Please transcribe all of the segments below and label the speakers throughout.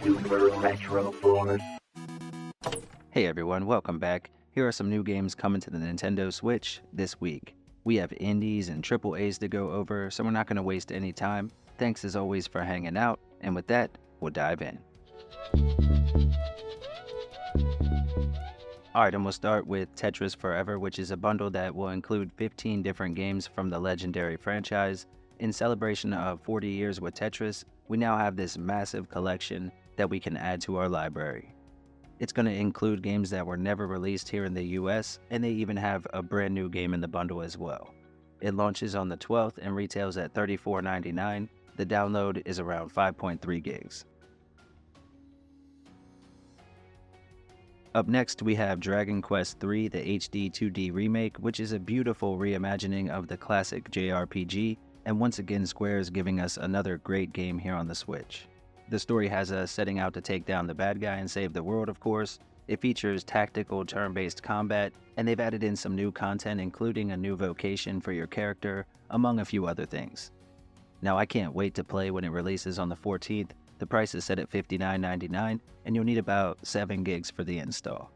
Speaker 1: Super Retro Force.
Speaker 2: Hey everyone, welcome back. Here are some new games coming to the Nintendo Switch this week. We have indies and triple A's to go over, so we're not going to waste any time. Thanks as always for hanging out, and with that, we'll dive in. Alright, and we'll start with Tetris Forever, which is a bundle that will include 15 different games from the legendary franchise. In celebration of 40 years with Tetris, we now have this massive collection that we can add to our library. It's going to include games that were never released here in the US, and they even have a brand new game in the bundle as well. It launches on the 12th and retails at $34.99. The download is around 5.3 gigs. Up next, we have Dragon Quest III, the HD-2D Remake, which is a beautiful reimagining of the classic JRPG, and once again Square is giving us another great game here on the Switch. The story has us setting out to take down the bad guy and save the world, of course. It features tactical turn-based combat, and they've added in some new content including a new vocation for your character, among a few other things. Now I can't wait to play when it releases on the 14th. The price is set at $59.99, and you'll need about 7 gigs for the install.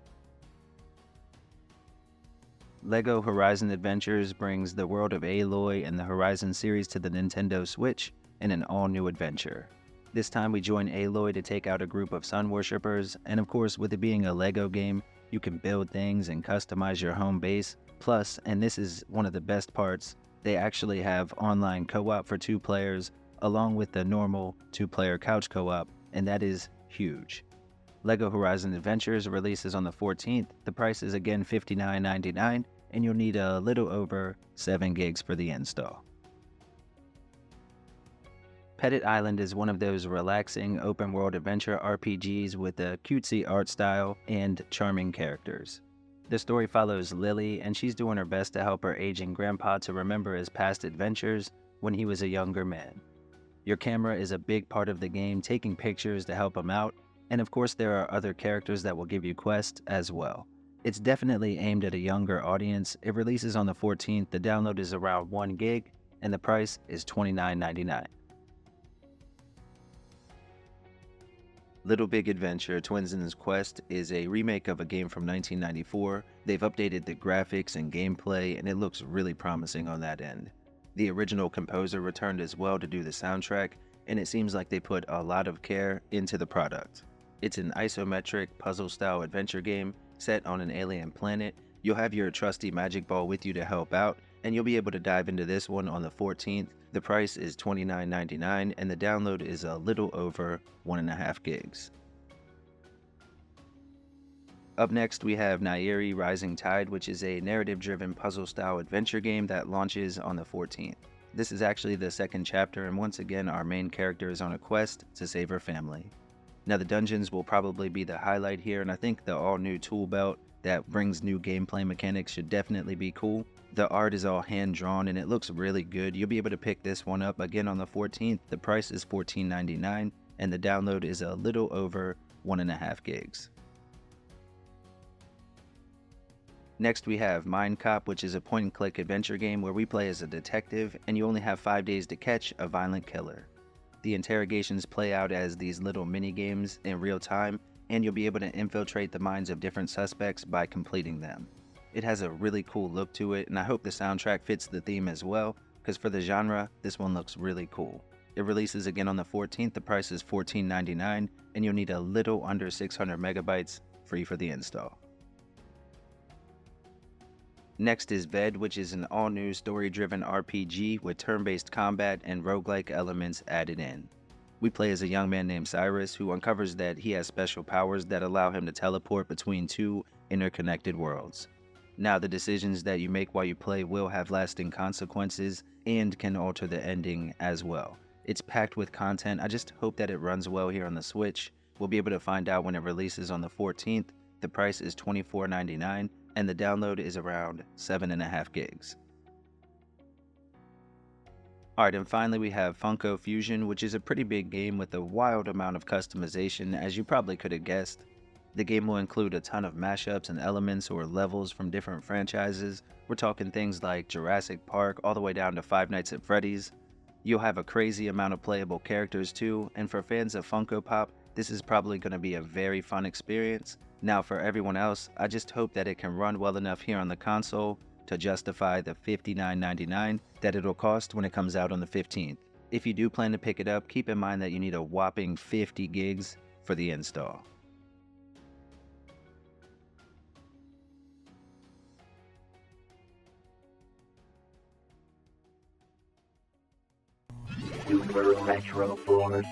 Speaker 2: LEGO Horizon Adventures brings the world of Aloy and the Horizon series to the Nintendo Switch in an all-new adventure. This time we join Aloy to take out a group of sun worshippers, and of course with it being a LEGO game, you can build things and customize your home base. Plus, and this is one of the best parts, they actually have online co-op for 2 players, along with the normal 2-player couch co-op, and that is huge. LEGO Horizon Adventures releases on the 14th. The price is again $59.99, and you'll need a little over 7 gigs for the install. Petit Island is one of those relaxing open-world adventure RPGs with a cutesy art style and charming characters. The story follows Lily, and she's doing her best to help her aging grandpa to remember his past adventures when he was a younger man. Your camera is a big part of the game, taking pictures to help him out, and of course there are other characters that will give you quests as well. It's definitely aimed at a younger audience. It releases on the 14th, the download is around 1 gig, and the price is $29.99. Little Big Adventure Twinsen's Quest is a remake of a game from 1994. They've updated the graphics and gameplay, and it looks really promising on that end. The original composer returned as well to do the soundtrack, and it seems like they put a lot of care into the product. It's an isometric puzzle-style adventure game set on an alien planet. You'll have your trusty magic ball with you to help out, and you'll be able to dive into this one on the 14th. The price is $29.99, and the download is a little over 1.5 gigs. Up next, we have NAIRI Rising Tide, which is a narrative-driven puzzle-style adventure game that launches on the 14th. This is actually the second chapter, and once again, our main character is on a quest to save her family. Now, the dungeons will probably be the highlight here, and I think the all-new tool belt that brings new gameplay mechanics should definitely be cool. The art is all hand-drawn, and it looks really good. You'll be able to pick this one up again on the 14th. The price is $14.99, and the download is a little over 1.5 gigs. Next we have Mindcop, which is a point-and-click adventure game where we play as a detective, and you only have 5 days to catch a violent killer. The interrogations play out as these little mini-games in real time, and you'll be able to infiltrate the minds of different suspects by completing them. It has a really cool look to it, and I hope the soundtrack fits the theme as well, because for the genre, this one looks really cool. It releases again on the 14th, the price is $14.99, and you'll need a little under 600 megabytes, free for the install. Next is Ved, which is an all-new story-driven RPG with turn-based combat and roguelike elements added in. We play as a young man named Cyrus who uncovers that he has special powers that allow him to teleport between 2 interconnected worlds. Now, the decisions that you make while you play will have lasting consequences and can alter the ending as well. It's packed with content. I just hope that it runs well here on the Switch. We'll be able to find out when it releases on the 14th. The price is $24.99. And the download is around 7.5 gigs. Alright, and finally we have Funko Fusion, which is a pretty big game with a wild amount of customization, as you probably could have guessed. The game will include a ton of mashups and elements or levels from different franchises. We're talking things like Jurassic Park all the way down to Five Nights at Freddy's. You'll have a crazy amount of playable characters too, and for fans of Funko Pop, This is probably going to be a very fun experience. Now for everyone else, I just hope that it can run well enough here on the console to justify the $59.99 that it'll cost when it comes out on the 15th. If you do plan to pick it up, keep in mind that you need a whopping 50 gigs for the install.
Speaker 1: Super Retro Bonus.